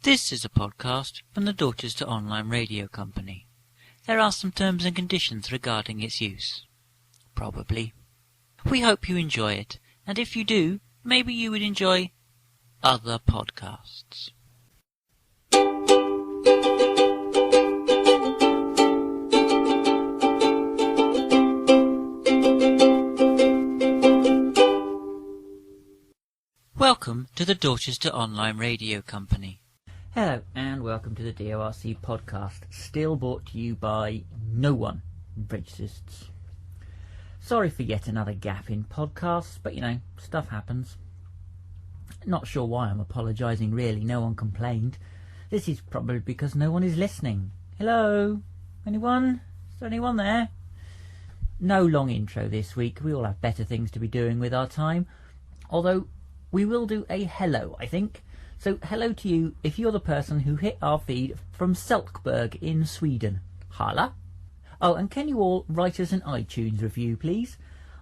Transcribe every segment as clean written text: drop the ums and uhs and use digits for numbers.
This is a podcast from the Dorchester Online Radio Company. There are some terms and conditions regarding its use. Probably. We hope you enjoy it, and if you do, maybe you would enjoy other podcasts. Welcome to the Dorchester Online Radio Company. Hello and welcome to the DORC podcast, still brought to you by no one in Bridgesists. Sorry for yet another gap in podcasts, but stuff happens. Not sure why I'm apologising really, no one complained. This is probably because no one is listening. Hello? Anyone? Is there anyone there? No long intro this week, we all have better things to be doing with our time. Although, we will do a hello, I think. So hello to you if you're the person who hit our feed from Salzburg in Sweden. Holla. Oh, and can you all write us an iTunes review, please?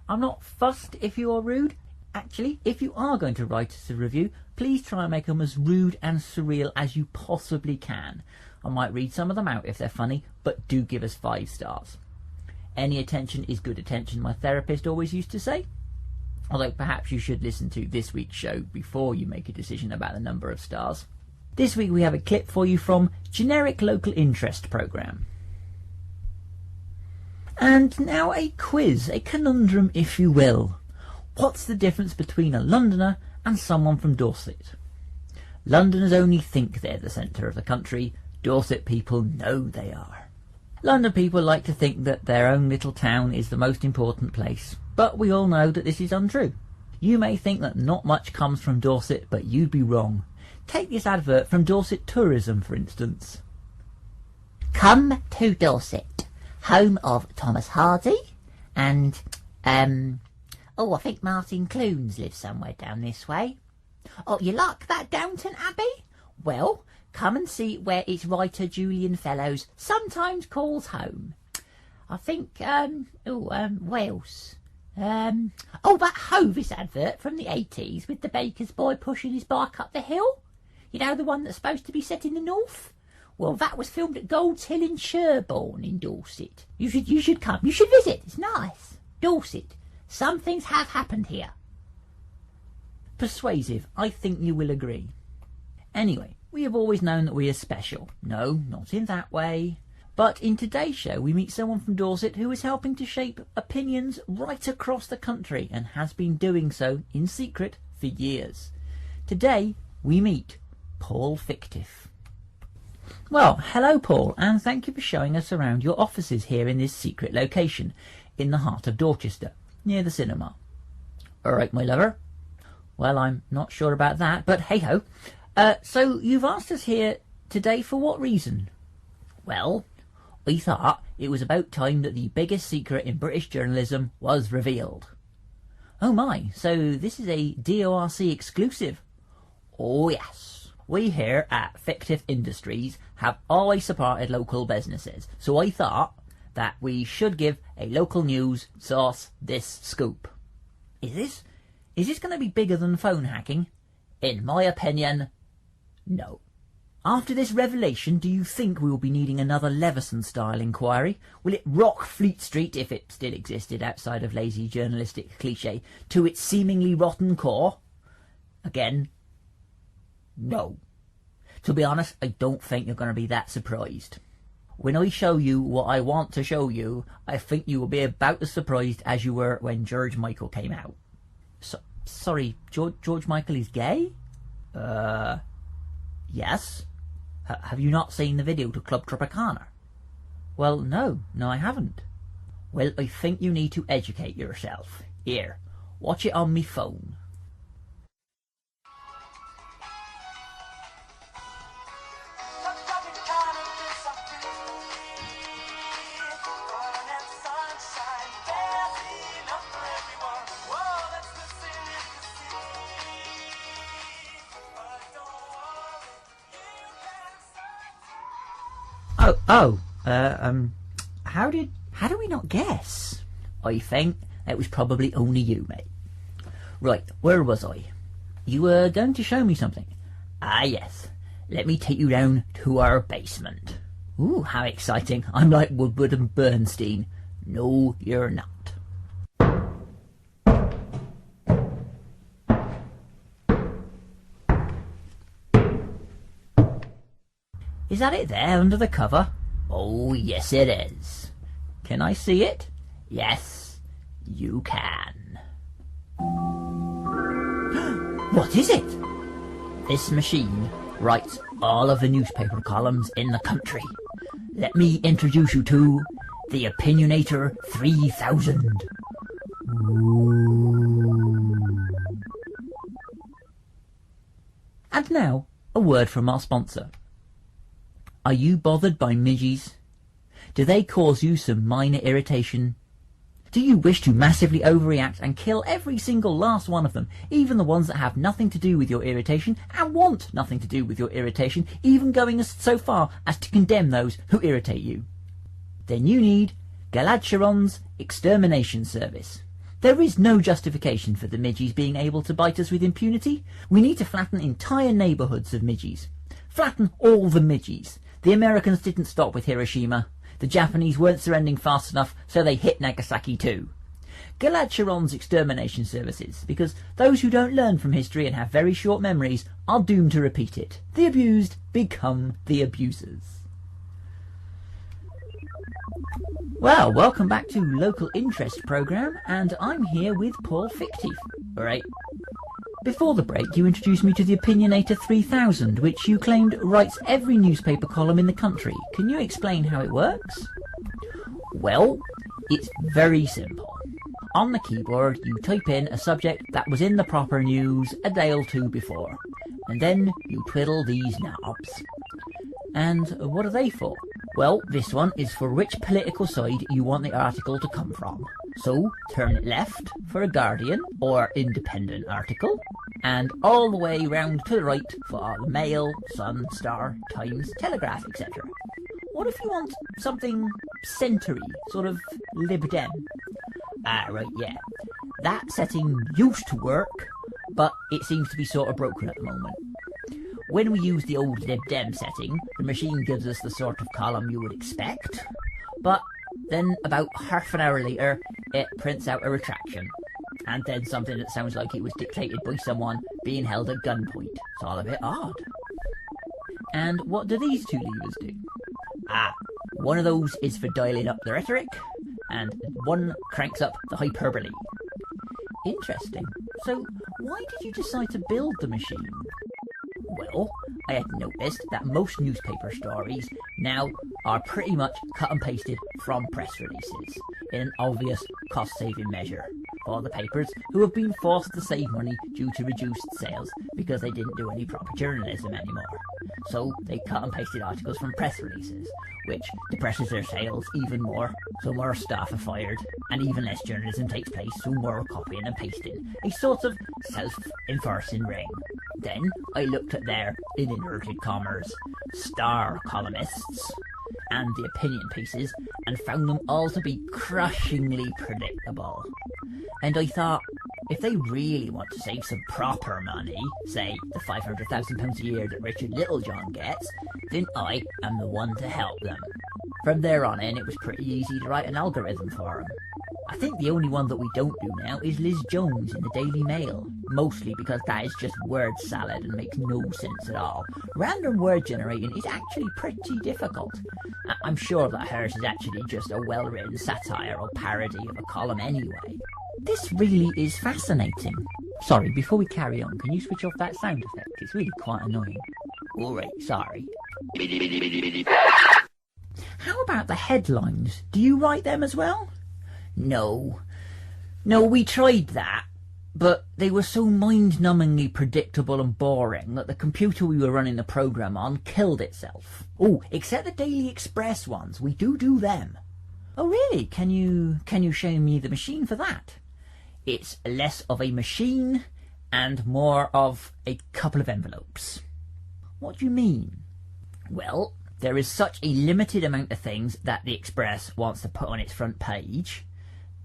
I'm not fussed if you are rude. Actually, if you are going to write us a review, please try and make them as rude and surreal as you possibly can. I might read some of them out if they're funny, but do give us 5 stars. Any attention is good attention, my therapist always used to say. Although perhaps you should listen to this week's show before you make a decision about the number of stars. This week we have a clip for you from Generic Local Interest Programme. And now a quiz, a conundrum if you will. What's the difference between a Londoner and someone from Dorset? Londoners only think they're the centre of the country. Dorset people know they are. London people like to think that their own little town is the most important place. But we all know that this is untrue. You may think that not much comes from Dorset, but you'd be wrong. Take this advert from Dorset Tourism, for instance. Come to Dorset, home of Thomas Hardy and, I think Martin Clunes lives somewhere down this way. Oh, you like that Downton Abbey? Well, come and see where its writer Julian Fellows sometimes calls home. I think, Wales. That Hovis advert from the 80s with the baker's boy pushing his bike up the hill. You know, the one that's supposed to be set in the north? Well, that was filmed at Gold's Hill in Sherborne in Dorset. You should come. You should visit. It's nice. Dorset. Some things have happened here. Persuasive. I think you will agree. Anyway, we have always known that we are special. No, not in that way. But in today's show we meet someone from Dorset who is helping to shape opinions right across the country and has been doing so in secret for years. Today we meet Paul Fictive. Well, hello Paul, and thank you for showing us around your offices here in this secret location in the heart of Dorchester, near the cinema. Alright, my lover. Well, I'm not sure about that, but hey-ho. So you've asked us here today for what reason? Well, I thought it was about time that the biggest secret in British journalism was revealed. Oh my, so this is a DORC exclusive? Oh yes. We here at Fictive Industries have always supported local businesses, so I thought that we should give a local news source this scoop. Is this going to be bigger than phone hacking? In my opinion, no. After this revelation, do you think we will be needing another Leveson-style inquiry? Will it rock Fleet Street, if it still existed outside of lazy journalistic cliché, to its seemingly rotten core? Again, no. To be honest, I don't think you're going to be that surprised. When I show you what I want to show you, I think you will be about as surprised as you were when George Michael came out. Sorry, George Michael is gay? Yes. Have you not seen the video to Club Tropicana? Well, no, I haven't. Well, I think you need to educate yourself. Here, watch it on me phone. How did we not guess? I think it was probably only you, mate. Right, where was I? You were going to show me something. Ah, yes. let me take you down to our basement. Ooh, how exciting. I'm like Woodward and Bernstein. No, you're not. Is that it there under the cover? Oh, yes it is. Can I see it? Yes, you can. What is it? This machine writes all of the newspaper columns in the country. Let me introduce you to the Opinionator 3000. Ooh. And now, a word from our sponsor. Are you bothered by midges? Do they cause you some minor irritation? Do you wish to massively overreact and kill every single last one of them, even the ones that have nothing to do with your irritation and want nothing to do with your irritation, even going so far as to condemn those who irritate you? Then you need Gilad Sharon's Extermination Service. There is no justification for the midges being able to bite us with impunity. We need to flatten entire neighbourhoods of midges. Flatten all the midges. The Americans didn't stop with Hiroshima. The Japanese weren't surrendering fast enough, so they hit Nagasaki too. Gilad Sharon's Extermination Services, because those who don't learn from history and have very short memories are doomed to repeat it. The abused become the abusers. Well, welcome back to Local Interest Programme, and I'm here with Paul Fichteef. Alright. Before the break, you introduced me to the Opinionator 3000, which you claimed writes every newspaper column in the country. Can you explain how it works? Well, it's very simple. On the keyboard, you type in a subject that was in the proper news a day or two before, and then you twiddle these knobs. And what are they for? Well, this one is for which political side you want the article to come from. So, turn it left for a Guardian or Independent article, and all the way round to the right for the Mail, Sun, Star, Times, Telegraph, etc. What if you want something centre-y, sort of Lib Dem? Ah, right, yeah. That setting used to work, but it seems to be sort of broken at the moment. When we use the old Lib Dem setting, the machine gives us the sort of column you would expect, but then about half an hour later, it prints out a retraction, and then something that sounds like it was dictated by someone being held at gunpoint. It's all a bit odd. And what do these two levers do? Ah, one of those is for dialing up the rhetoric, and one cranks up the hyperbole. Interesting. So, why did you decide to build the machine? Well, I had noticed that most newspaper stories now are pretty much cut and pasted from press releases in an obvious cost-saving measure for the papers who have been forced to save money due to reduced sales because they didn't do any proper journalism anymore. So they cut and pasted articles from press releases, which depresses their sales even more, so more staff are fired, and even less journalism takes place, so more copying and pasting, a sort of self-enforcing ring. Then I looked at their, in inverted commas, star columnists and the opinion pieces and found them all to be crushingly predictable. And I thought, if they really want to save some proper money, say the £500,000 a year that Richard Littlejohn gets, then I am the one to help them. From there on in, it was pretty easy to write an algorithm for them. I think the only one that we don't do now is Liz Jones in the Daily Mail, mostly because that is just word salad and makes no sense at all. Random word generating is actually pretty difficult. I'm sure that hers is actually just a well-written satire or parody of a column anyway. This really is fascinating. Sorry, before we carry on, can you switch off that sound effect? It's really quite annoying. Alright, sorry. How about the headlines? Do you write them as well? No, we tried that, but they were so mind-numbingly predictable and boring that the computer we were running the programme on killed itself. Oh, except the Daily Express ones, we do them. Oh really? Can you show me the machine for that? It's less of a machine and more of a couple of envelopes. What do you mean? Well, there is such a limited amount of things that the Express wants to put on its front page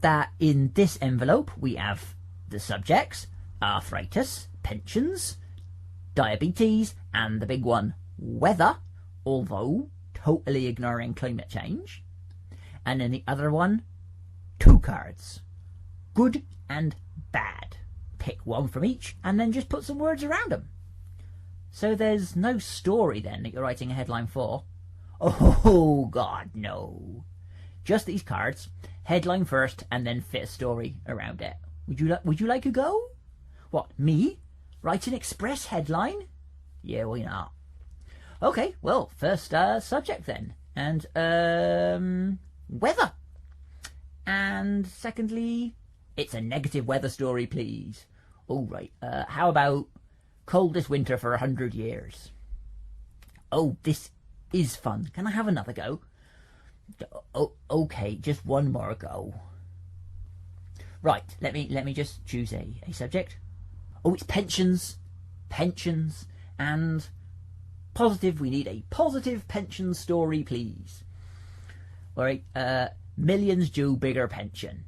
that in this envelope we have the subjects, arthritis, pensions, diabetes, and the big one, weather, although totally ignoring climate change. And then the other one, 2 cards, good and bad. Pick one from each and then just put some words around them. So there's no story then that you're writing a headline for? Oh God, no. Just these cards, headline first and then fit a story around it. Would you like a go? What, me? Write an express headline? Yeah, why not? Okay, well, first subject then. And, weather. And secondly, it's a negative weather story, please. All right, how about coldest winter for 100 years? Oh, this is fun. Can I have another go? Oh, okay, just one more go. Right, let me just choose a subject. Oh, it's pensions. Pensions. And positive, we need a positive pension story, please. All right, millions due bigger pension.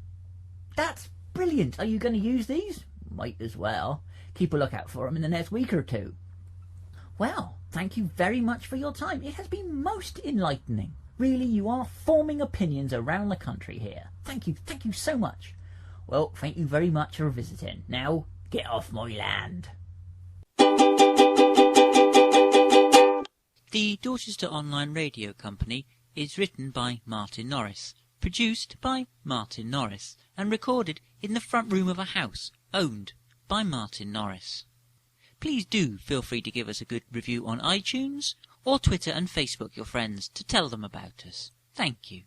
That's brilliant. Are you going to use these? Might as well. Keep a lookout for them in the next week or two. Well, thank you very much for your time. It has been most enlightening. Really, you are forming opinions around the country here. Thank you so much. Well, thank you very much for visiting. Now, get off my land. The Dorchester Online Radio Company is written by Martin Norris, produced by Martin Norris, and recorded in the front room of a house owned by Martin Norris. Please do feel free to give us a good review on iTunes, or Twitter and Facebook your friends to tell them about us. Thank you.